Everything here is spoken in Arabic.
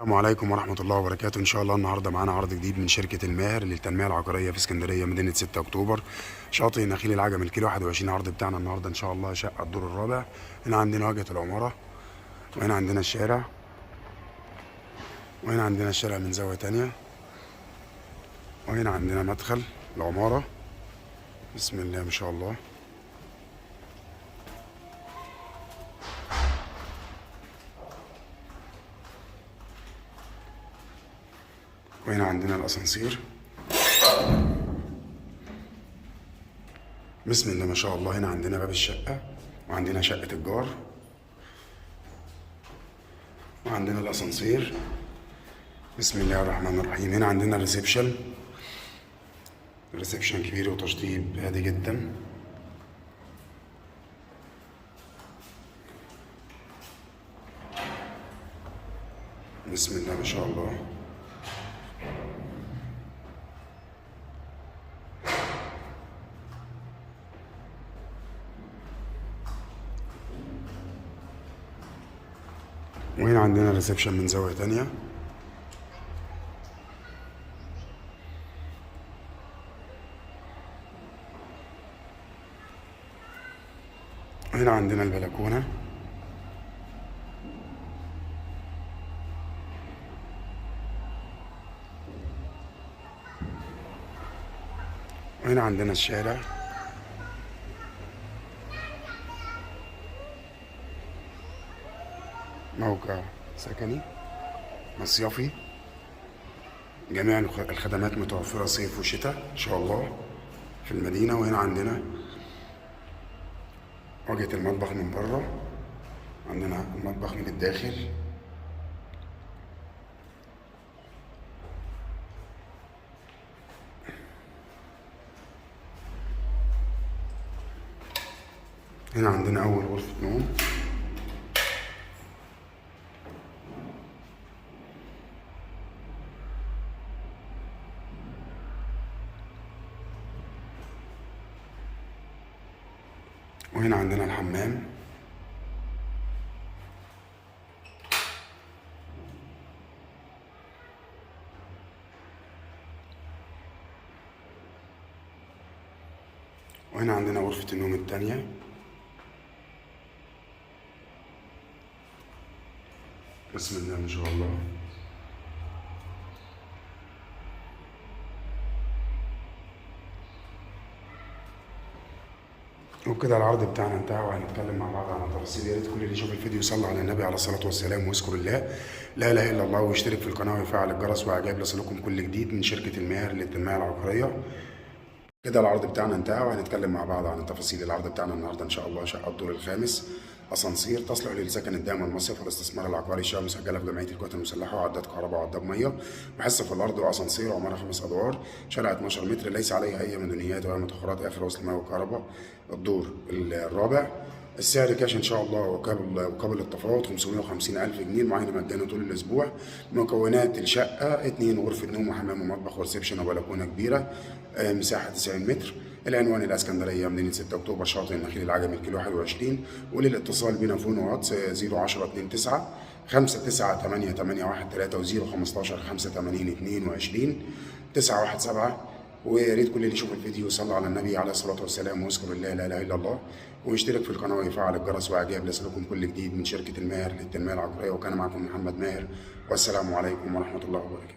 السلام عليكم ورحمة الله وبركاته. إن شاء الله النهاردة معانا عرض جديد من شركة الماهر للتنمية العقارية في اسكندرية مدينة 6 أكتوبر، شاطئ نخيل العجمي الكيلو 21. عرض بتاعنا النهاردة إن شاء الله شقة الدور الرابع. هنا عندنا واجهة العمارة، وهنا عندنا الشارع، وهنا عندنا الشارع من زاوية تانية، وهنا عندنا مدخل العمارة. بسم الله ما شاء الله. وهنا عندنا الأسانسير. بسم الله ما شاء الله. هنا عندنا باب الشقة، وعندنا شقة الجار، وعندنا الأسانسير. بسم الله الرحمن الرحيم. هنا عندنا الريسبشن كبير وتشطيب هادي جدا. بسم الله ما شاء الله. وهنا عندنا الريسبشن من زاوية تانية. وهنا عندنا البلكونة. وهنا عندنا الشارع. موقع سكني مصيفي، جميع الخدمات متوفرة صيف وشتاء إن شاء الله في المدينة. وهنا عندنا واجهة المطبخ من بره، عندنا المطبخ من الداخل. هنا عندنا أول غرفة نوم. وهنا عندنا الحمام. وهنا عندنا غرفة النوم التانية. بسم الله ما شاء الله. وبكده العرض بتاعنا انتهى، وهنتكلم مع بعض عن التفاصيل. يا ريت كل اللي يشوف الفيديو يصلي على النبي عليه الصلاه والسلام ويذكر الله لا اله الا الله، ويشترك في القناه ويفعل الجرس واعجاب ليصلكم كل جديد من شركه الماهر للتنميه العقاريه. كده العرض بتاعنا انتهى، وهنتكلم مع بعض عن التفاصيل. العرض بتاعنا النهارده ان شاء الله شقه الدور الخامس، اسانسير، تصلح للسكن الدائم والمصيف والاستثمار العقاري، شقه مسجله في جمعيه القوات المسلحه، وعداد كهرباء وعداد ميه، وحصه في الارض، واسانسير، وعماره 5 ادوار، شارع 12 متر، ليس عليها اي مدنيات ولا متاخرات، قافل وصل ميه وكهرباء. الدور الرابع، السعر كاش ان شاء الله وقابل التفاوض، 550,000 جنيه، المعاينه مجانا طول الاسبوع. مكونات الشقه 2 غرفه نوم وحمام ومطبخ وريسبشن وبلكونه كبيره، مساحه 90 متر. العنوان الاسكندريه مدينه 6 اكتوبر، شاطئ النخيل العجمي الكيلو 21. وللاتصال بنا فون واتس 010 29 59881 و015 85 22 917. ويا ريت كل اللي يشوف الفيديو يصلي على النبي عليه الصلاه والسلام ويذكر الله لا اله الا الله، ويشترك في القناه ويفعل الجرس واعجاب ليصلكم كل جديد من شركه الماهر للتنميه العقاريه. وكان معكم محمد ماهر، والسلام عليكم ورحمه الله وبركاته.